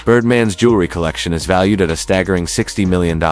Birdman's jewelry collection is valued at a staggering $60 million,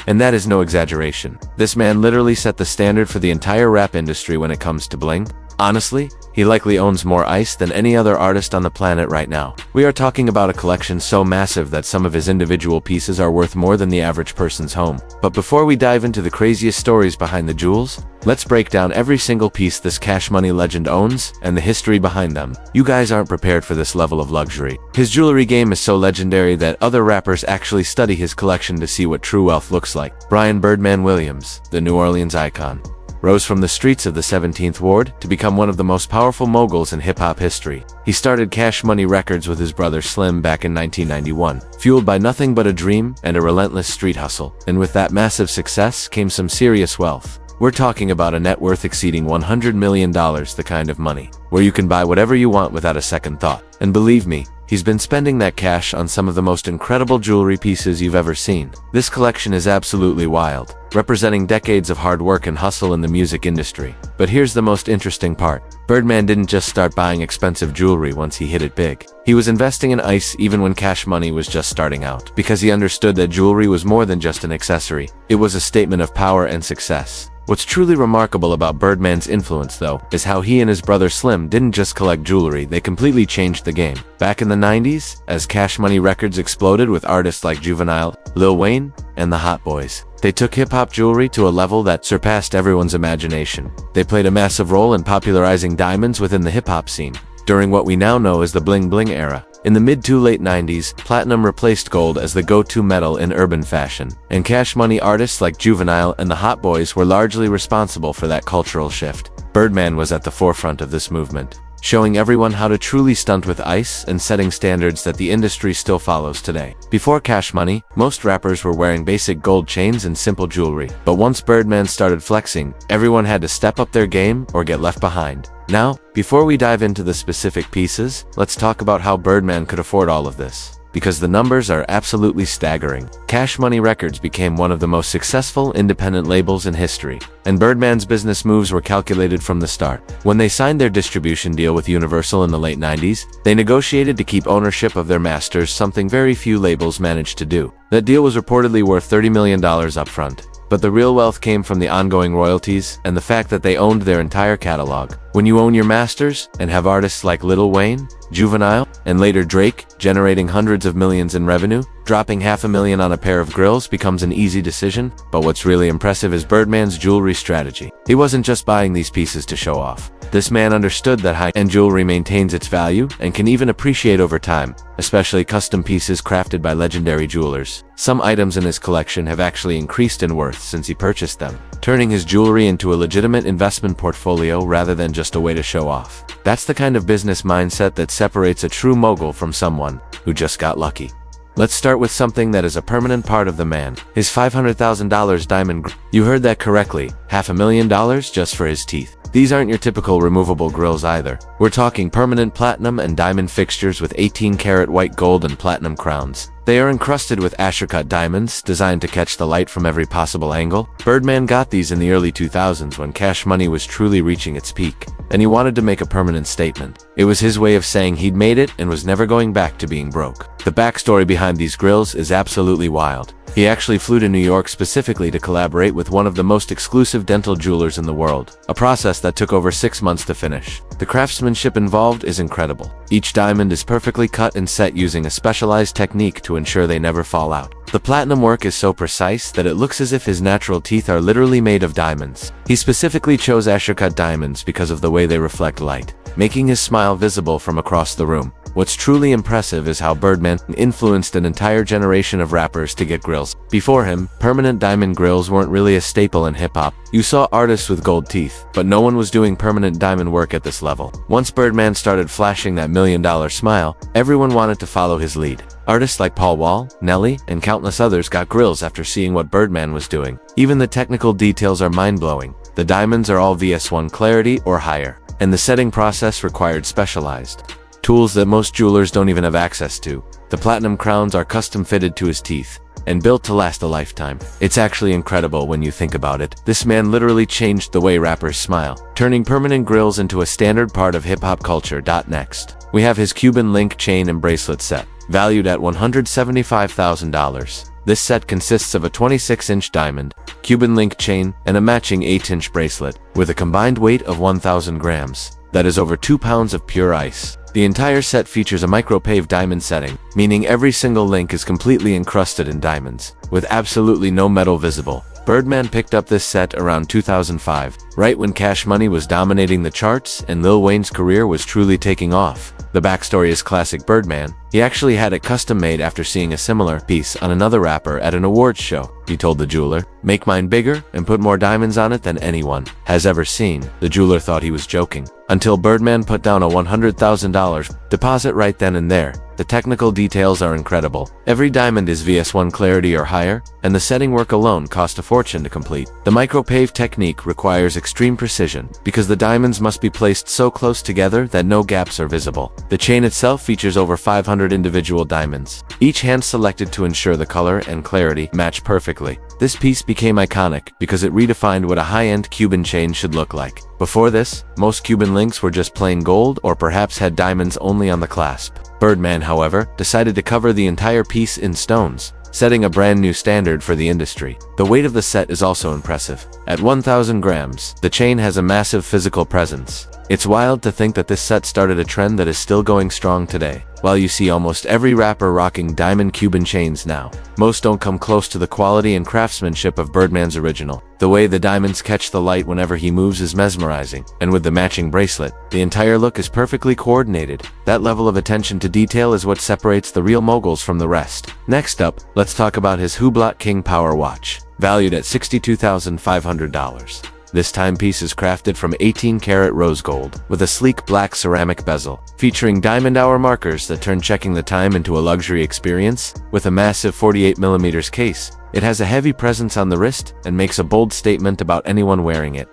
and that is no exaggeration. This man literally set the standard for the entire rap industry when it comes to bling. Honestly, he likely owns more ice than any other artist on the planet right now. We are talking about a collection so massive that some of his individual pieces are worth more than the average person's home. But before we dive into the craziest stories behind the jewels, let's break down every single piece this Cash Money legend owns and the history behind them. You guys aren't prepared for this level of luxury. His jewelry game is so legendary that other rappers actually study his collection to see what true wealth looks like. Brian "Birdman" Williams, the New Orleans icon, rose from the streets of the 17th Ward to become one of the most powerful moguls in hip-hop history. He started Cash Money Records with his brother Slim back in 1991, fueled by nothing but a dream and a relentless street hustle. And with that massive success came some serious wealth. We're talking about a net worth exceeding $100 million, the kind of money where you can buy whatever you want without a second thought. And believe me, he's been spending that cash on some of the most incredible jewelry pieces you've ever seen. This collection is absolutely wild, representing decades of hard work and hustle in the music industry. But here's the most interesting part. Birdman didn't just start buying expensive jewelry once he hit it big. He was investing in ice even when Cash Money was just starting out, because he understood that jewelry was more than just an accessory. It was a statement of power and success. What's truly remarkable about Birdman's influence, though, is how he and his brother Slim didn't just collect jewelry, they completely changed the game. Back in the 90s, as Cash Money Records exploded with artists like Juvenile, Lil Wayne, and the Hot Boys, they took hip-hop jewelry to a level that surpassed everyone's imagination. They played a massive role in popularizing diamonds within the hip-hop scene, during what we now know as the bling bling era. In the mid to late 90s, platinum replaced gold as the go-to metal in urban fashion, and Cash Money artists like Juvenile and the Hot Boys were largely responsible for that cultural shift. Birdman was at the forefront of this movement, showing everyone how to truly stunt with ice and setting standards that the industry still follows today. Before Cash Money, most rappers were wearing basic gold chains and simple jewelry. But once Birdman started flexing, everyone had to step up their game or get left behind. Now, before we dive into the specific pieces, let's talk about how Birdman could afford all of this, because the numbers are absolutely staggering. Cash Money Records became one of the most successful independent labels in history, and Birdman's business moves were calculated from the start. When they signed their distribution deal with Universal in the late 90s, they negotiated to keep ownership of their masters, something very few labels managed to do. That deal was reportedly worth $30 million upfront. But the real wealth came from the ongoing royalties and the fact that they owned their entire catalog. When you own your masters and have artists like Lil Wayne, Juvenile, and later Drake generating hundreds of millions in revenue, dropping $500,000 on a pair of grills becomes an easy decision. But what's really impressive is Birdman's jewelry strategy. He wasn't just buying these pieces to show off. This man understood that high-end jewelry maintains its value and can even appreciate over time, especially custom pieces crafted by legendary jewelers. Some items in his collection have actually increased in worth since he purchased them, turning his jewelry into a legitimate investment portfolio rather than just a way to show off. That's the kind of business mindset that separates a true mogul from someone who just got lucky. Let's start with something that is a permanent part of the man, his $500,000 diamond. You heard that correctly, $500,000 just for his teeth. These aren't your typical removable grills either. We're talking permanent platinum and diamond fixtures with 18-karat white gold and platinum crowns. They are encrusted with Asher-cut diamonds, designed to catch the light from every possible angle. Birdman got these in the early 2000s when Cash Money was truly reaching its peak, and he wanted to make a permanent statement. It was his way of saying he'd made it and was never going back to being broke. The backstory behind these grills is absolutely wild. He actually flew to New York specifically to collaborate with one of the most exclusive dental jewelers in the world, a process that took over 6 months to finish. The craftsmanship involved is incredible. Each diamond is perfectly cut and set using a specialized technique to ensure they never fall out. The platinum work is so precise that it looks as if his natural teeth are literally made of diamonds. He specifically chose Asher-cut diamonds because of the way they reflect light, making his smile visible from across the room. What's truly impressive is how Birdman influenced an entire generation of rappers to get grills. Before him, permanent diamond grills weren't really a staple in hip-hop. You saw artists with gold teeth, but no one was doing permanent diamond work at this level. Once Birdman started flashing that million-dollar smile, everyone wanted to follow his lead. Artists like Paul Wall, Nelly, and countless others got grills after seeing what Birdman was doing. Even the technical details are mind-blowing. The diamonds are all VS1 clarity or higher, and the setting process required specialized tools that most jewelers don't even have access to. The platinum crowns are custom fitted to his teeth, and built to last a lifetime. It's actually incredible when you think about it. This man literally changed the way rappers smile, turning permanent grills into a standard part of hip-hop culture. Next, we have his Cuban link chain and bracelet set, valued at $175,000. This set consists of a 26-inch diamond, Cuban link chain, and a matching 8-inch bracelet, with a combined weight of 1,000 grams. That is over 2 pounds of pure ice. The entire set features a micropave diamond setting, meaning every single link is completely encrusted in diamonds, with absolutely no metal visible. Birdman picked up this set around 2005, right when Cash Money was dominating the charts and Lil Wayne's career was truly taking off. The backstory is classic Birdman. He actually had it custom made after seeing a similar piece on another rapper at an awards show. He told the jeweler, "Make mine bigger and put more diamonds on it than anyone has ever seen." The jeweler thought he was joking, until Birdman put down a $100,000 deposit right then and there. The technical details are incredible. Every diamond is VS1 clarity or higher, and the setting work alone cost a fortune to complete. The micropave technique requires extreme precision, because the diamonds must be placed so close together that no gaps are visible. The chain itself features over 500 individual diamonds, each hand-selected to ensure the color and clarity match perfectly. This piece became iconic because it redefined what a high-end Cuban chain should look like. Before this, most Cuban links were just plain gold or perhaps had diamonds only on the clasp. Birdman, however, decided to cover the entire piece in stones, setting a brand new standard for the industry. The weight of the set is also impressive. At 1,000 grams, the chain has a massive physical presence. It's wild to think that this set started a trend that is still going strong today. While you see almost every rapper rocking diamond Cuban chains now, most don't come close to the quality and craftsmanship of Birdman's original. The way the diamonds catch the light whenever he moves is mesmerizing, and with the matching bracelet, the entire look is perfectly coordinated. That level of attention to detail is what separates the real moguls from the rest. Next up, let's talk about his Hublot King Power Watch, valued at $62,500. This timepiece is crafted from 18-karat rose gold, with a sleek black ceramic bezel, featuring diamond hour markers that turn checking the time into a luxury experience. With a massive 48mm case, it has a heavy presence on the wrist and makes a bold statement about anyone wearing it.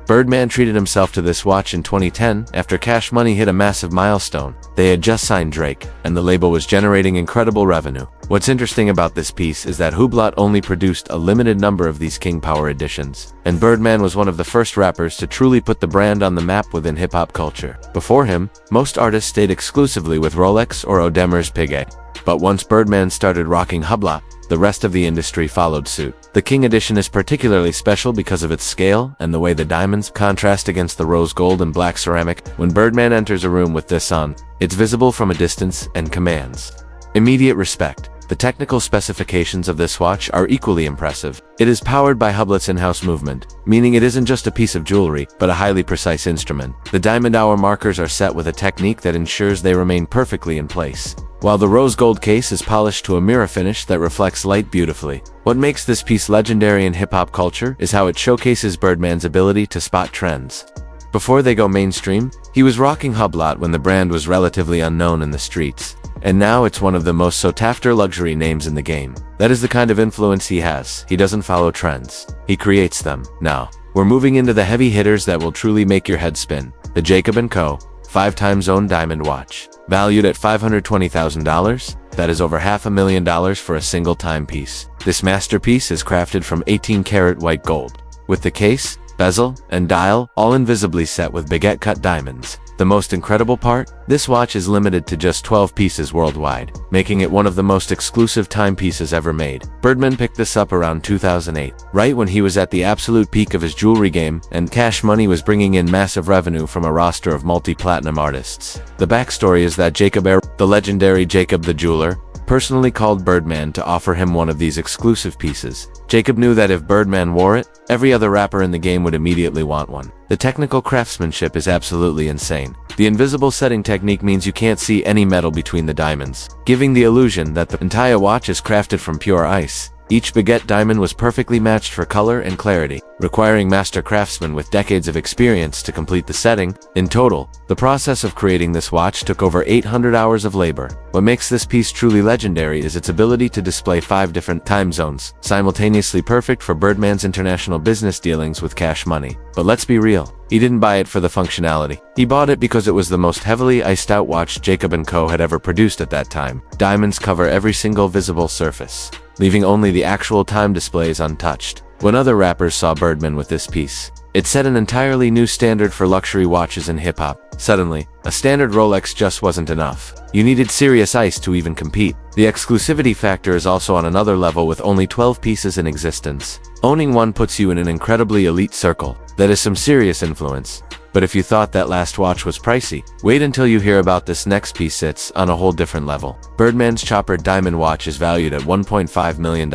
Birdman treated himself to this watch in 2010 after Cash Money hit a massive milestone. They had just signed Drake, and the label was generating incredible revenue. What's interesting about this piece is that Hublot only produced a limited number of these King Power editions, and Birdman was one of the first rappers to truly put the brand on the map within hip-hop culture. Before him, most artists stayed exclusively with Rolex or Audemars Piguet. But once Birdman started rocking Hublot, the rest of the industry followed suit. The King Edition is particularly special because of its scale and the way the diamonds contrast against the rose gold and black ceramic. When Birdman enters a room with this on, it's visible from a distance and commands immediate respect. The technical specifications of this watch are equally impressive. It is powered by Hublot's in-house movement, meaning it isn't just a piece of jewelry, but a highly precise instrument. The diamond hour markers are set with a technique that ensures they remain perfectly in place, while the rose gold case is polished to a mirror finish that reflects light beautifully. What makes this piece legendary in hip-hop culture is how it showcases Birdman's ability to spot trends before they go mainstream. He was rocking Hublot when the brand was relatively unknown in the streets, and now it's one of the most sought-after luxury names in the game. That is the kind of influence he has. He doesn't follow trends, he creates them. Now, we're moving into the heavy hitters that will truly make your head spin. The Jacob & Co. 5-time zone diamond watch, valued at $520,000. That is over $500,000 for a single timepiece. This masterpiece is crafted from 18-karat white gold, with the case, bezel, and dial all invisibly set with baguette-cut diamonds. The most incredible part? This watch is limited to just 12 pieces worldwide, making it one of the most exclusive timepieces ever made. Birdman picked this up around 2008, right when he was at the absolute peak of his jewelry game, and Cash Money was bringing in massive revenue from a roster of multi-platinum artists. The backstory is that the legendary Jacob the jeweler, personally called Birdman to offer him one of these exclusive pieces. Jacob knew that if Birdman wore it, every other rapper in the game would immediately want one. The technical craftsmanship is absolutely insane. The invisible setting technique means you can't see any metal between the diamonds, giving the illusion that the entire watch is crafted from pure ice. Each baguette diamond was perfectly matched for color and clarity, requiring master craftsmen with decades of experience to complete the setting. In total, the process of creating this watch took over 800 hours of labor. What makes this piece truly legendary is its ability to display 5 different time zones, simultaneously perfect for Birdman's international business dealings with Cash Money. But let's be real, he didn't buy it for the functionality. He bought it because it was the most heavily iced out watch Jacob & Co. had ever produced at that time. Diamonds cover every single visible surface, leaving only the actual time displays untouched. When other rappers saw Birdman with this piece, it set an entirely new standard for luxury watches in hip-hop. Suddenly, a standard Rolex just wasn't enough. You needed serious ice to even compete. The exclusivity factor is also on another level with only 12 pieces in existence. Owning one puts you in an incredibly elite circle. That is some serious influence. But if you thought that last watch was pricey, wait until you hear about this next piece. Sits on a whole different level. Birdman's Chopper diamond watch is valued at $1.5 million.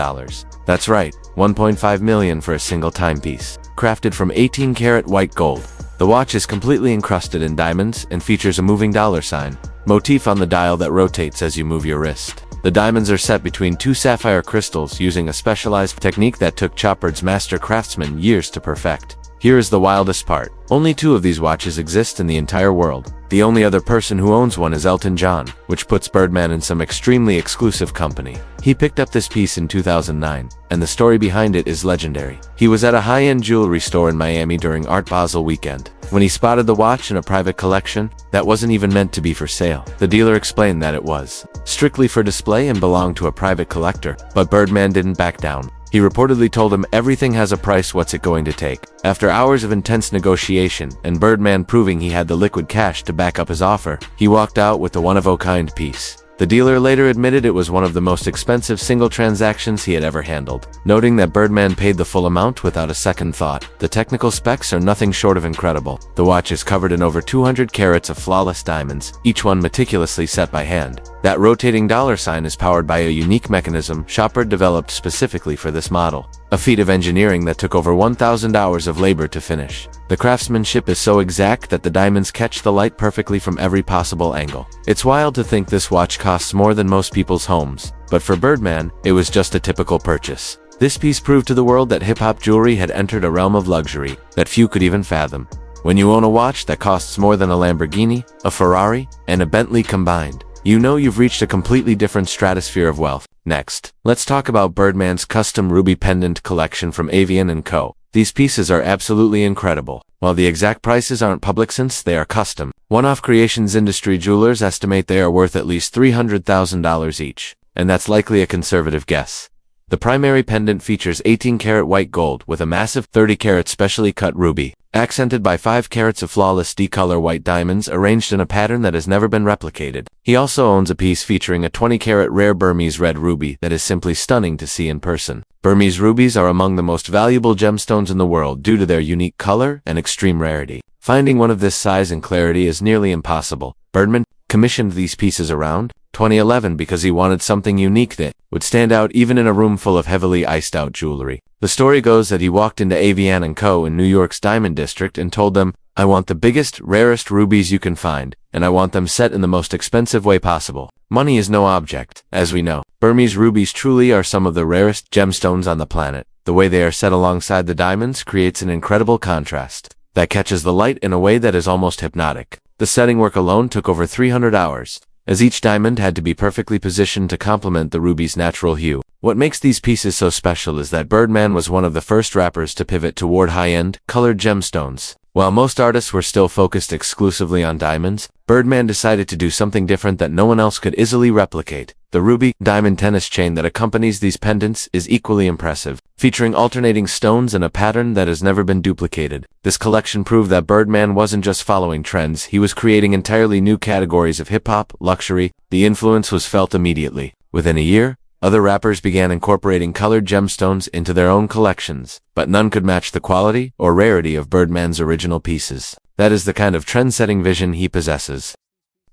That's right, $1.5 million for a single timepiece. Crafted from 18-karat white gold, the watch is completely encrusted in diamonds and features a moving dollar sign motif on the dial that rotates as you move your wrist. The diamonds are set between two sapphire crystals using a specialized technique that took Chopper's master craftsmen years to perfect. Here is the wildest part. Only 2 of these watches exist in the entire world. The only other person who owns one is Elton John, which puts Birdman in some extremely exclusive company. He picked up this piece in 2009, and the story behind it is legendary. He was at a high-end jewelry store in Miami during Art Basel weekend, when he spotted the watch in a private collection that wasn't even meant to be for sale. The dealer explained that it was strictly for display and belonged to a private collector, but Birdman didn't back down. He reportedly told him everything has a price, what's it going to take? After hours of intense negotiation, and Birdman proving he had the liquid cash to back up his offer, he walked out with the one-of-a-kind piece. The dealer later admitted it was one of the most expensive single transactions he had ever handled, noting that Birdman paid the full amount without a second thought. The technical specs are nothing short of incredible. The watch is covered in over 200 carats of flawless diamonds, each one meticulously set by hand. That rotating dollar sign is powered by a unique mechanism Chopper developed specifically for this model, a feat of engineering that took over 1,000 hours of labor to finish. The craftsmanship is so exact that the diamonds catch the light perfectly from every possible angle. It's wild to think this watch costs more than most people's homes, but for Birdman, it was just a typical purchase. This piece proved to the world that hip-hop jewelry had entered a realm of luxury that few could even fathom. When you own a watch that costs more than a Lamborghini, a Ferrari, and a Bentley combined, you know you've reached a completely different stratosphere of wealth. Next, let's talk about Birdman's custom ruby pendant collection from Avian & Co. These pieces are absolutely incredible. While the exact prices aren't public since they are custom, one-off creations industry jewelers estimate they are worth at least $300,000 each, and that's likely a conservative guess. The primary pendant features 18-karat white gold with a massive 30-karat specially cut ruby, accented by 5 carats of flawless D-color white diamonds arranged in a pattern that has never been replicated. He also owns a piece featuring a 20-karat rare Burmese red ruby that is simply stunning to see in person. Burmese rubies are among the most valuable gemstones in the world due to their unique color and extreme rarity. Finding one of this size and clarity is nearly impossible. Birdman commissioned these pieces around 2011 because he wanted something unique that would stand out even in a room full of heavily iced-out jewelry. The story goes that he walked into Avian & Co. in New York's Diamond District and told them, "I want the biggest, rarest rubies you can find, and I want them set in the most expensive way possible." Money is no object, as we know. Burmese rubies truly are some of the rarest gemstones on the planet. The way they are set alongside the diamonds creates an incredible contrast that catches the light in a way that is almost hypnotic. The setting work alone took over 300 hours, as each diamond had to be perfectly positioned to complement the ruby's natural hue. What makes these pieces so special is that Birdman was one of the first rappers to pivot toward high-end, colored gemstones. While most artists were still focused exclusively on diamonds, Birdman decided to do something different that no one else could easily replicate. The ruby diamond tennis chain that accompanies these pendants is equally impressive, featuring alternating stones and a pattern that has never been duplicated. This collection proved that Birdman wasn't just following trends, he was creating entirely new categories of hip-hop, luxury. The influence was felt immediately. Within a year, other rappers began incorporating colored gemstones into their own collections, but none could match the quality or rarity of Birdman's original pieces. That is the kind of trend-setting vision he possesses.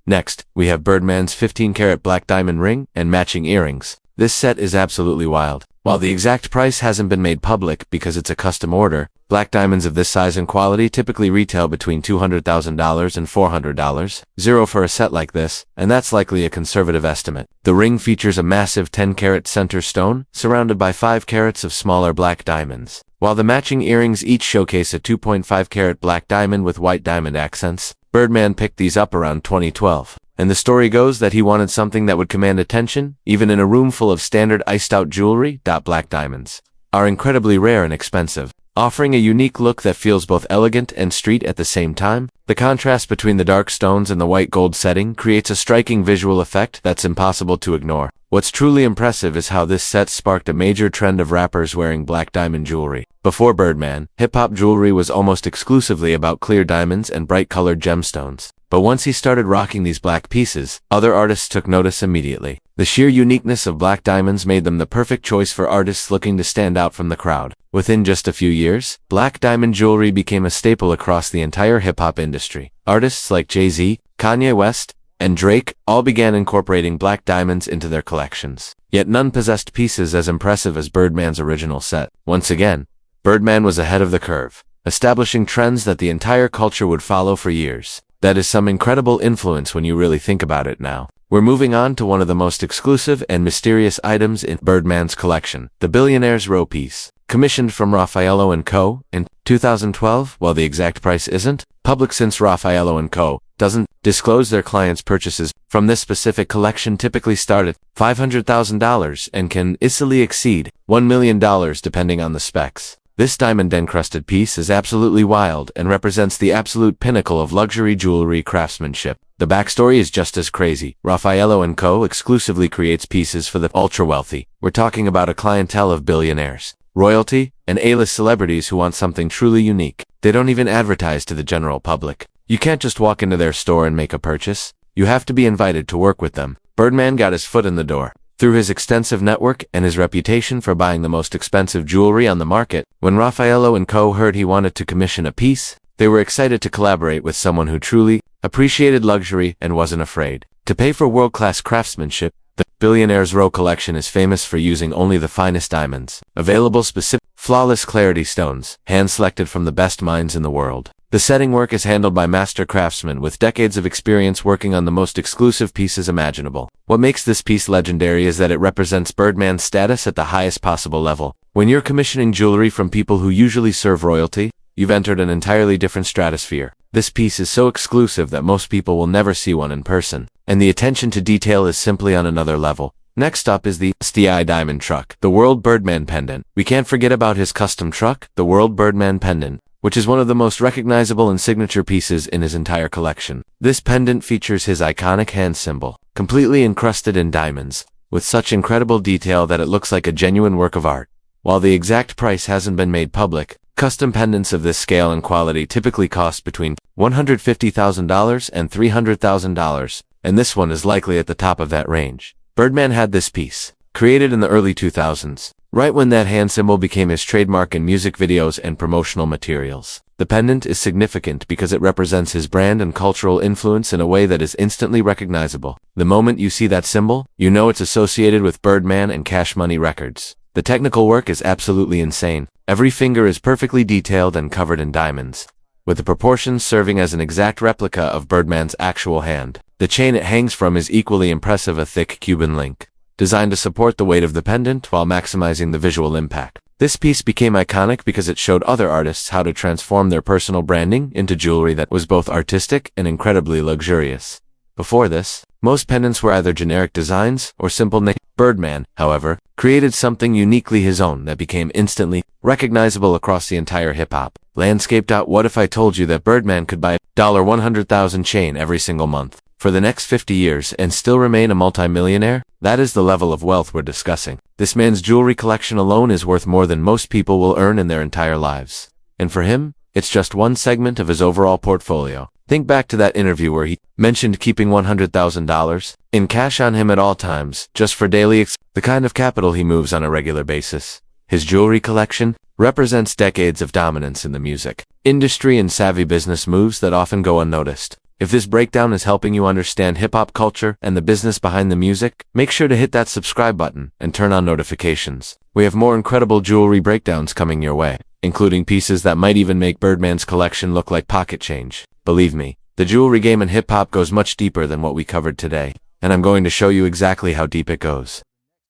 Next, we have Birdman's 15-karat black diamond ring and matching earrings. This set is absolutely wild. While the exact price hasn't been made public because it's a custom order, black diamonds of this size and quality typically retail between $200,000 and $400, zero for a set like this, and that's likely a conservative estimate. The ring features a massive 10-karat center stone, surrounded by 5 carats of smaller black diamonds, while the matching earrings each showcase a 2.5-carat black diamond with white diamond accents. Birdman picked these up around 2012. And the story goes that he wanted something that would command attention, even in a room full of standard iced-out jewelry. Black diamonds are incredibly rare and expensive. offering a unique look that feels both elegant and street at the same time. The contrast between the dark stones and the white gold setting creates a striking visual effect that's impossible to ignore. What's truly impressive is how this set sparked a major trend of rappers wearing black diamond jewelry. Before Birdman, hip-hop jewelry was almost exclusively about clear diamonds and bright-colored gemstones. But once he started rocking these black pieces, other artists took notice immediately. The sheer uniqueness of black diamonds made them the perfect choice for artists looking to stand out from the crowd. Within just a few years, black diamond jewelry became a staple across the entire hip-hop industry. Artists like Jay-Z, Kanye West, and Drake all began incorporating black diamonds into their collections. Yet none possessed pieces as impressive as Birdman's original set. Once again, Birdman was ahead of the curve, establishing trends that the entire culture would follow for years. That is some incredible influence when you really think about it now. We're moving on to one of the most exclusive and mysterious items in Birdman's collection, the Billionaire's Row piece. Commissioned from Raffaello & Co. in 2012, while the exact price isn't public since Raffaello & Co. doesn't disclose their clients' purchases from this specific collection typically start at $500,000 and can easily exceed $1 million depending on the specs. This diamond-encrusted piece is absolutely wild and represents the absolute pinnacle of luxury jewelry craftsmanship. The backstory is just as crazy. Raffaello & Co. exclusively creates pieces for the ultra-wealthy. We're talking about a clientele of billionaires, royalty, and A-list celebrities who want something truly unique. They don't even advertise to the general public. You can't just walk into their store and make a purchase. You have to be invited to work with them. Birdman got his foot in the door. Through his extensive network and his reputation for buying the most expensive jewelry on the market, when Raffaello & Co. heard he wanted to commission a piece, they were excited to collaborate with someone who truly appreciated luxury and wasn't afraid to pay for world-class craftsmanship. The Billionaire's Row collection is famous for using only the finest diamonds, available specific, flawless clarity stones, hand-selected from the best minds in the world. The setting work is handled by master craftsmen with decades of experience working on the most exclusive pieces imaginable. What makes this piece legendary is that it represents Birdman's status at the highest possible level. When you're commissioning jewelry from people who usually serve royalty, you've entered an entirely different stratosphere. This piece is so exclusive that most people will never see one in person, and the attention to detail is simply on another level. Next up is the STI Diamond Truck, the World Birdman Pendant. We can't forget about his custom truck, the World Birdman Pendant, which is one of the most recognizable and signature pieces in his entire collection. This pendant features his iconic hand symbol, completely encrusted in diamonds, with such incredible detail that it looks like a genuine work of art. While the exact price hasn't been made public, custom pendants of this scale and quality typically cost between $150,000 and $300,000, and this one is likely at the top of that range. Birdman had this piece, created in the early 2000s, right when that hand symbol became his trademark in music videos and promotional materials. The pendant is significant because it represents his brand and cultural influence in a way that is instantly recognizable. The moment you see that symbol, you know it's associated with Birdman and Cash Money Records. The technical work is absolutely insane. Every finger is perfectly detailed and covered in diamonds, with the proportions serving as an exact replica of Birdman's actual hand. The chain it hangs from is equally impressive, a thick Cuban link, designed to support the weight of the pendant while maximizing the visual impact. This piece became iconic because it showed other artists how to transform their personal branding into jewelry that was both artistic and incredibly luxurious. Before this, most pendants were either generic designs or simple names. Birdman, however, created something uniquely his own that became instantly recognizable across the entire hip-hop landscape. What if I told you that Birdman could buy a $100,000 chain every single month for the next 50 years and still remain a multimillionaire? That is the level of wealth we're discussing. This man's jewelry collection alone is worth more than most people will earn in their entire lives. And for him, it's just one segment of his overall portfolio. Think back to that interview where he mentioned keeping $100,000 in cash on him at all times, just for daily the kind of capital he moves on a regular basis. His jewelry collection represents decades of dominance in the music industry and savvy business moves that often go unnoticed. If this breakdown is helping you understand hip-hop culture and the business behind the music, make sure to hit that subscribe button and turn on notifications. We have more incredible jewelry breakdowns coming your way, including pieces that might even make Birdman's collection look like pocket change. Believe me, the jewelry game in hip-hop goes much deeper than what we covered today, and I'm going to show you exactly how deep it goes.